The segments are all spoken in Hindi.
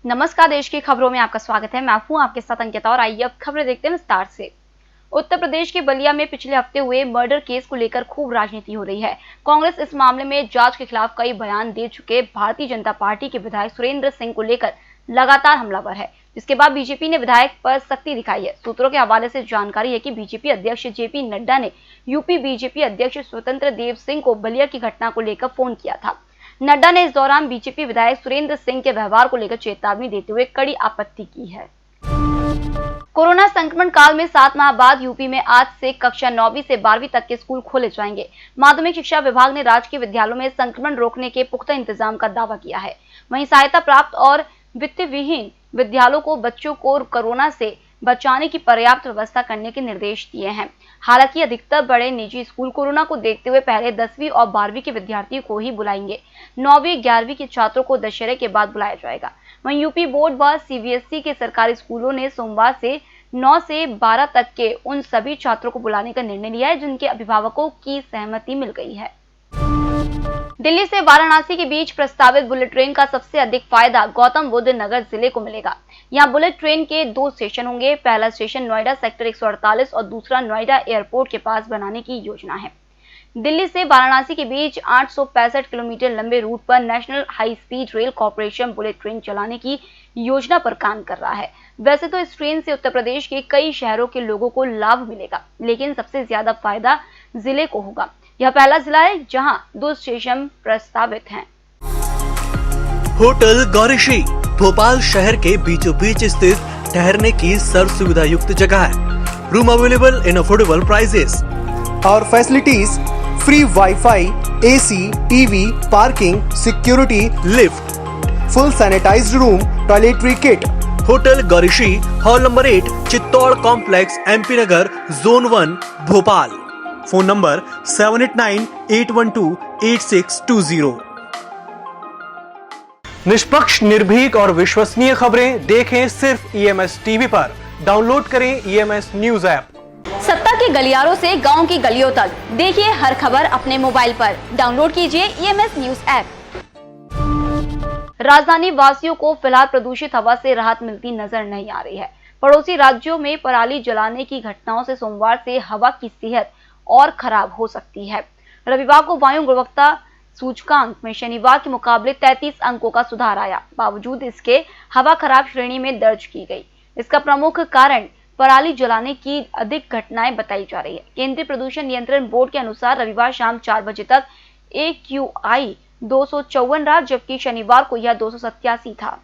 नमस्कार, देश की खबरों में आपका स्वागत है। मैं हूं आपके साथ अंकिता और आइए अब खबरें देखते हैं विस्तार से। उत्तर प्रदेश के बलिया में पिछले हफ्ते हुए मर्डर केस को लेकर खूब राजनीति हो रही है। कांग्रेस इस मामले में जांच के खिलाफ कई बयान दे चुके भारतीय जनता पार्टी के विधायक सुरेंद्र सिंह को लेकर लगातार हमलावर है, जिसके बाद बीजेपी ने विधायक पर सख्ती दिखाई है। सूत्रों के हवाले से जानकारी है कि बीजेपी अध्यक्ष जेपी नड्डा ने यूपी बीजेपी अध्यक्ष स्वतंत्र देव सिंह को बलिया की घटना को लेकर फोन किया था। नड्डा ने इस दौरान बीजेपी विधायक सुरेंद्र सिंह के व्यवहार को लेकर चेतावनी देते हुए कड़ी आपत्ति की है। कोरोना संक्रमण काल में 7 माह बाद यूपी में आज से कक्षा 9वीं से 12वीं तक के स्कूल खोले जाएंगे। माध्यमिक शिक्षा विभाग ने राजकीय विद्यालयों में संक्रमण रोकने के पुख्ता इंतजाम का दावा किया है। वहीं सहायता प्राप्त और वित्त विहीन विद्यालयों को बच्चों को कोरोना से बचाने की पर्याप्त व्यवस्था करने के निर्देश दिए हैं। हालांकि अधिकतर बड़े निजी स्कूल कोरोना को देखते हुए पहले 10वीं और 12वीं के विद्यार्थियों को ही बुलाएंगे। 9वीं 11वीं के छात्रों को दशहरे के बाद बुलाया जाएगा। वहीं यूपी बोर्ड व सीबीएसई के सरकारी स्कूलों ने सोमवार से 9 से 12 तक के उन सभी छात्रों को बुलाने का निर्णय लिया है जिनके अभिभावकों की सहमति मिल गई है। दिल्ली से वाराणसी के बीच प्रस्तावित बुलेट ट्रेन का सबसे अधिक फायदा गौतम बुद्ध नगर जिले को मिलेगा। यहाँ बुलेट ट्रेन के 2 स्टेशन होंगे। पहला स्टेशन नोएडा सेक्टर 148 और दूसरा नोएडा एयरपोर्ट के पास बनाने की योजना है। दिल्ली से वाराणसी के बीच 865 किलोमीटर लंबे रूट पर national high speed rail corporation bullet train चलाने की योजना पर काम कर रहा है। वैसे तो इस ट्रेन से उत्तर प्रदेश के कई शहरों के लोगों को लाभ मिलेगा, लेकिन सबसे ज्यादा फायदा जिले को होगा। यह पहला जिला है जहां 2 स्टेशन प्रस्तावित हैं। होटल गौरीशी भोपाल शहर के बीचों बीच स्थित ठहरने की सर्व सुविधा युक्त जगह है। Room available in affordable prices और facilities free wifi, AC, TV, parking, security, lift, full sanitised room, toiletry kit. Hotel Gaurishi, hall number 8, Chittor complex, MP Nagar, zone 1, Bhopal. Phone number 7898128620। निष्पक्ष, निर्भीक और विश्वसनीय खबरें देखें सिर्फ ईएमएस टीवी पर। डाउनलोड करें ईएमएस न्यूज ऐप। सत्ता के गलियारों से गांव की गलियों तक देखिए हर खबर अपने मोबाइल पर। डाउनलोड कीजिए ईएमएस न्यूज ऐप। राजधानी वासियों को फिलहाल प्रदूषित हवा से राहत मिलती नजर नहीं आ रही है। पड़ोसी राज्यों में पराली जलाने की घटनाओं से सोमवार से हवा की सेहत और खराब हो सकती है। रविवार को वायु गुणवत्ता सूचकांक में शनिवार के मुकाबले 33 अंकों का सुधार आया। बावजूद इसके हवा खराब श्रेणी में दर्ज की गई। इसका प्रमुख कारण पराली जलाने की अधिक घटनाएं बताई जा रही है। केंद्रीय प्रदूषण नियंत्रण बोर्ड के अनुसार रविवार शाम 4 बजे तक AQI 254 रहा, जबकि शनिवार को यह 287 था।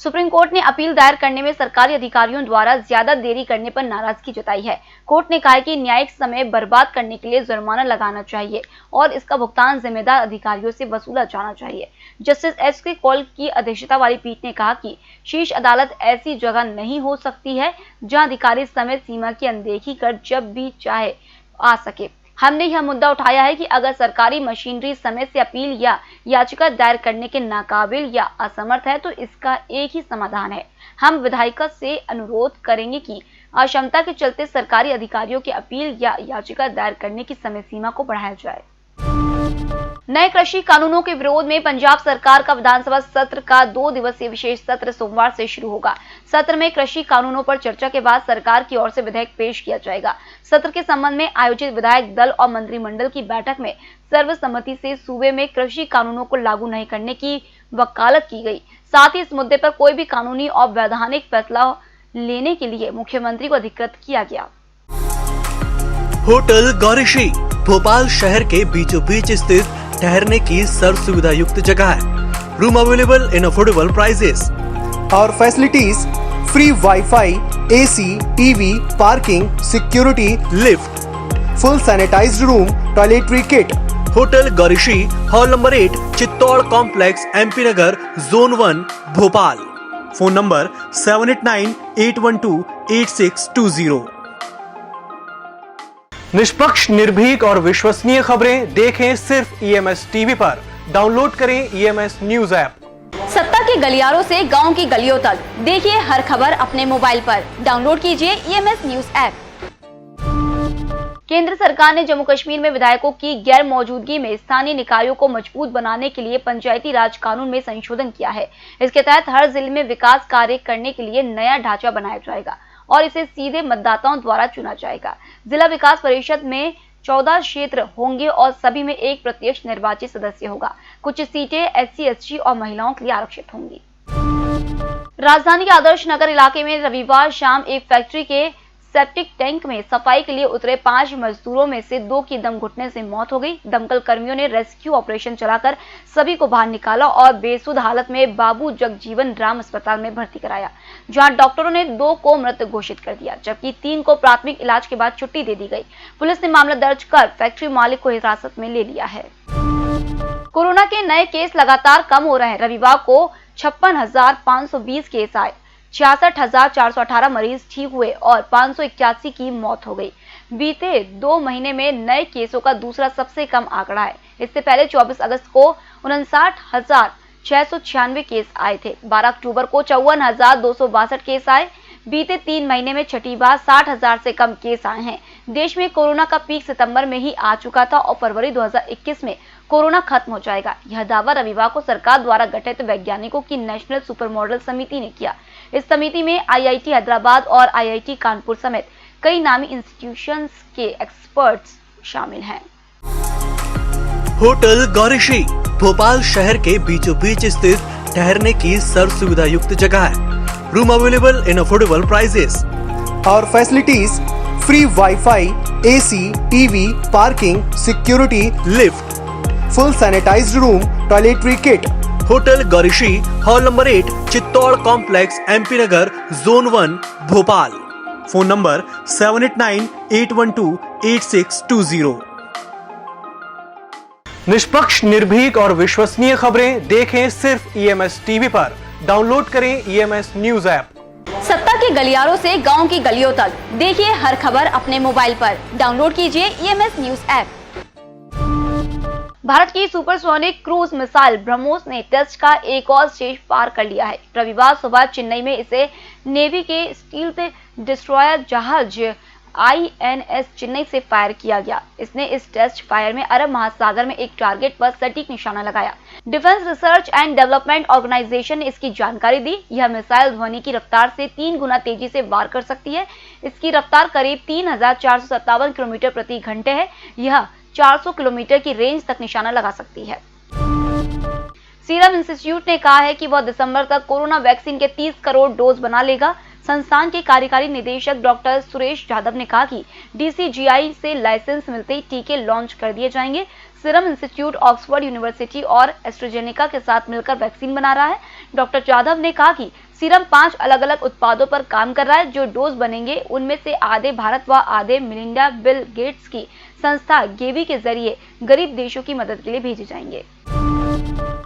सुप्रीम कोर्ट ने अपील दायर करने में सरकारी अधिकारियों द्वारा ज्यादा देरी करने पर नाराजगी जताई है। कोर्ट ने कहा है कि न्यायिक समय बर्बाद करने के लिए जुर्माना लगाना चाहिए और इसका भुगतान जिम्मेदार अधिकारियों से वसूला जाना चाहिए। जस्टिस SK कौल की अध्यक्षता वाली पीठ ने कहा कि शीर्ष अदालत ऐसी जगह नहीं हो सकती है जहां अधिकारी समय सीमा की अनदेखी कर जब भी चाहे आ सके। हमने यह मुद्दा उठाया है कि अगर सरकारी मशीनरी समय से अपील या याचिका दायर करने के नाकाबिल या असमर्थ है तो इसका एक ही समाधान है। हम विधायिका से अनुरोध करेंगे कि अक्षमता के चलते सरकारी अधिकारियों के अपील या याचिका दायर करने की समय सीमा को बढ़ाया जाए। नए कृषि कानूनों के विरोध में पंजाब सरकार का विधानसभा सत्र का 2 दिवसीय विशेष सत्र सोमवार से शुरू होगा। सत्र में कृषि कानूनों पर चर्चा के बाद सरकार की ओर से विधेयक पेश किया जाएगा। सत्र के संबंध में आयोजित विधायक दल और मंत्रिमंडल की बैठक में सर्वसम्मति से सूबे में कृषि कानूनों को लागू नहीं करने की वकालत की गई। साथ ही इस मुद्दे पर कोई भी कानूनी और वैधानिक फैसला लेने के लिए मुख्यमंत्री को अधिकृत किया गया। होटल गौरीशी भोपाल शहर के बीचों बीच स्थित ठहरने की सर्व सुविधा युक्त जगह है। Room available in affordable prices और facilities free wifi, AC, TV, parking, security, lift, full sanitised room, toiletry kit. Hotel Gaurishi, hall number 8, Chittor complex, MP Nagar, zone 1, Bhopal. Phone number 7898128620। निष्पक्ष, निर्भीक और विश्वसनीय खबरें देखें सिर्फ ईएमएस टीवी पर। डाउनलोड करें ईएमएस न्यूज ऐप। सत्ता के गलियारों से गांव की गलियों तक देखिए हर खबर अपने मोबाइल पर। डाउनलोड कीजिए ईएमएस न्यूज ऐप। केंद्र सरकार ने जम्मू कश्मीर में विधायकों की गैर मौजूदगी में स्थानीय निकायों को मजबूत बनाने के लिए पंचायती राज कानून में संशोधन किया है। इसके तहत हर जिले में विकास कार्य करने के लिए नया ढांचा बनाया जाएगा और इसे सीधे मतदाताओं द्वारा चुना जाएगा। जिला विकास परिषद में 14 क्षेत्र होंगे और सभी में एक प्रत्यक्ष निर्वाचित सदस्य होगा। कुछ सीटें SC, ST और महिलाओं के लिए आरक्षित होंगी। राजधानी के आदर्श नगर इलाके में रविवार शाम एक फैक्ट्री के सेप्टिक टैंक में सफाई के लिए उतरे 5 मजदूरों में से 2 की दम घुटने से मौत हो गई। दमकल कर्मियों ने रेस्क्यू ऑपरेशन चलाकर सभी को बाहर निकाला और बेसुध हालत में बाबू जगजीवन राम अस्पताल में भर्ती कराया, जहां डॉक्टरों ने 2 को मृत घोषित कर दिया, जबकि 3 को प्राथमिक इलाज के बाद छुट्टी दे दी गई। पुलिस ने मामला दर्ज कर फैक्ट्री मालिक को हिरासत में ले लिया है। कोरोना के नए केस लगातार कम हो रहे हैं। रविवार को 56,520 केस आए, 66,418 मरीज ठीक हुए और 581 की मौत हो गई। बीते 2 महीने में नए केसों का दूसरा सबसे कम आंकड़ा है। इससे पहले 24 अगस्त को 59,696 केस आए थे। 12 अक्टूबर को 54,262 केस आए। बीते 3 महीने में छठी बार 60,000 से कम केस आए हैं। देश में कोरोना का पीक सितंबर में ही आ चुका था और फरवरी 2021 में कोरोना खत्म हो जाएगा। यह दावा रविवार को सरकार द्वारा गठित वैज्ञानिकों की नेशनल सुपर मॉडल समिति ने किया। इस समिति में IIT हैदराबाद और IIT कानपुर समेत कई नामी इंस्टीट्यूशंस के एक्सपर्ट्स शामिल हैं। होटल गौरीशी भोपाल शहर के बीचों बीच स्थित ठहरने की सर्व सुविधा युक्त जगह है। Room available in affordable prices और facilities free wifi, AC, TV, parking, security, lift, full sanitised room, toiletry kit. Hotel Gaurishi, hall number 8, Chittor complex, MP Nagar, zone 1, Bhopal. Phone number 7898128620। निष्पक्ष, निर्भीक और विश्वसनीय खबरें देखें सिर्फ EMS TV पर। डाउनलोड करें EMS न्यूज ऐप। सत्ता के गलियारों से गांव की गलियों तक देखिए हर खबर अपने मोबाइल पर। डाउनलोड कीजिए EMS न्यूज ऐप। भारत की सुपरसोनिक क्रूज मिसाइल ब्रह्मोस ने टेस्ट का एक और स्टेज पार कर लिया है। रविवार सुबह चेन्नई में इसे नेवी के स्टील्थ डिस्ट्रॉयर जहाज INS चेन्नई से फायर किया गया। इसने इस टेस्ट फायर में अरब महासागर में एक टारगेट पर सटीक निशाना लगाया। Defence research and development organisation ने इसकी जानकारी दी। यह मिसाइल ध्वनि की रफ्तार से 3 गुना तेजी से वार कर सकती है। इसकी रफ्तार करीब 3,457 किलोमीटर प्रति घंटे है। यह 400 किलोमीटर की रेंज तक निशाना लगा सकती है। सीरम इंस्टीट्यूट ने कहा है कि वह दिसंबर तक कोरोना वैक्सीन के 30 करोड़ डोज बना लेगा। संस्थान के कार्यकारी निदेशक डॉक्टर सुरेश यादव ने कहा कि DCGI से लाइसेंस मिलते ही टीके लॉन्च कर दिए जाएंगे। सीरम इंस्टीट्यूट ऑक्सफोर्ड यूनिवर्सिटी और एस्ट्राजेनेका के साथ मिलकर वैक्सीन बना रहा है। डॉक्टर यादव ने कहा कि सीरम 5 अलग-अलग उत्पादों पर काम कर रहा है। जो डोज बनेंगे उनमें से आधे भारत व आधे मिलिंडा बिल गेट्स की संस्था गेवी के जरिए गरीब देशों की मदद के लिए भेजे जाएंगे।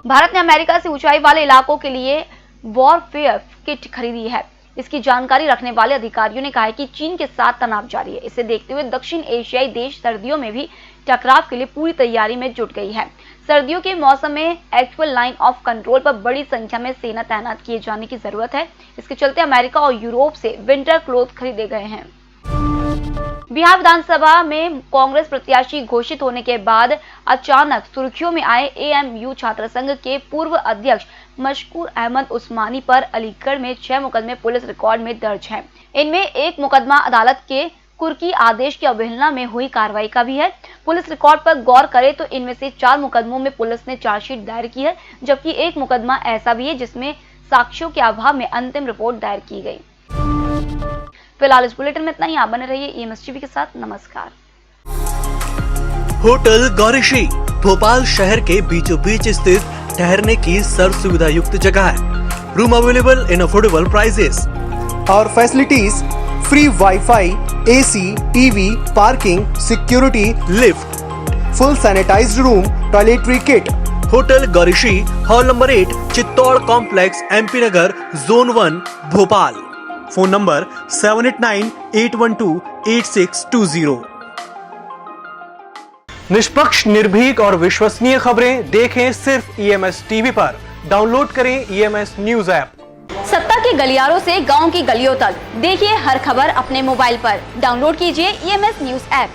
भारत ने अमेरिका से ऊंचाई वाले इलाकों के लिए वॉरफेयर किट खरीदी है। इसकी जानकारी रखने वाले अधिकारियों ने कहा है कि चीन के साथ तनाव जारी है। इसे देखते हुए दक्षिण एशियाई देश सर्दियों में भी टकराव के लिए पूरी तैयारी में जुट गई है। सर्दियों के मौसम में एक्चुअल लाइन ऑफ कंट्रोल पर बड़ी संख्या में सेना तैनात किए जाने की जरूरत है। इसके चलते अमेरिका और यूरोप से विंटर क्लोथ खरीदे गए हैं। बिहार विधानसभा में कांग्रेस प्रत्याशी घोषित होने के बाद अचानक सुर्खियों में आए AMU छात्र संघ के पूर्व अध्यक्ष मशकूर अहमद उस्मानी पर अलीगढ़ में 6 मुकदमे पुलिस रिकॉर्ड में दर्ज हैं। इनमें एक मुकदमा अदालत के कुर्की आदेश की अवहेलना में हुई कार्रवाई का भी है। पुलिस रिकॉर्ड पर गौर करें तो इनमें से 4 मुकदमों में पुलिस ने चार्जशीट दायर की है, जबकि एक मुकदमा ऐसा भी है जिसमें साक्ष्यों के अभाव में अंतिम रिपोर्ट दायर की गई। फिलहाल इस बुलेटिन में इतना ही। आप बने रहिए EMS TV के साथ। नमस्कार। होटल गौरीशी भोपाल शहर के बीचों बीच स्थित ठहरने की सर्व सुविधा युक्त जगह है। Room available in affordable prices और facilities free wifi, AC, TV, parking, security, lift, full sanitised room, toiletry kit. Hotel Gaurishi, hall number 8, Chittor complex, MP Nagar, zone 1, Bhopal. Phone number 7898128620। निष्पक्ष, निर्भीक और विश्वसनीय खबरें देखें सिर्फ EMS TV पर। डाउनलोड करें EMS न्यूज ऐप। सत्ता के गलियारों से गांव की गलियों तक देखिए हर खबर अपने मोबाइल पर। डाउनलोड कीजिए EMS न्यूज ऐप।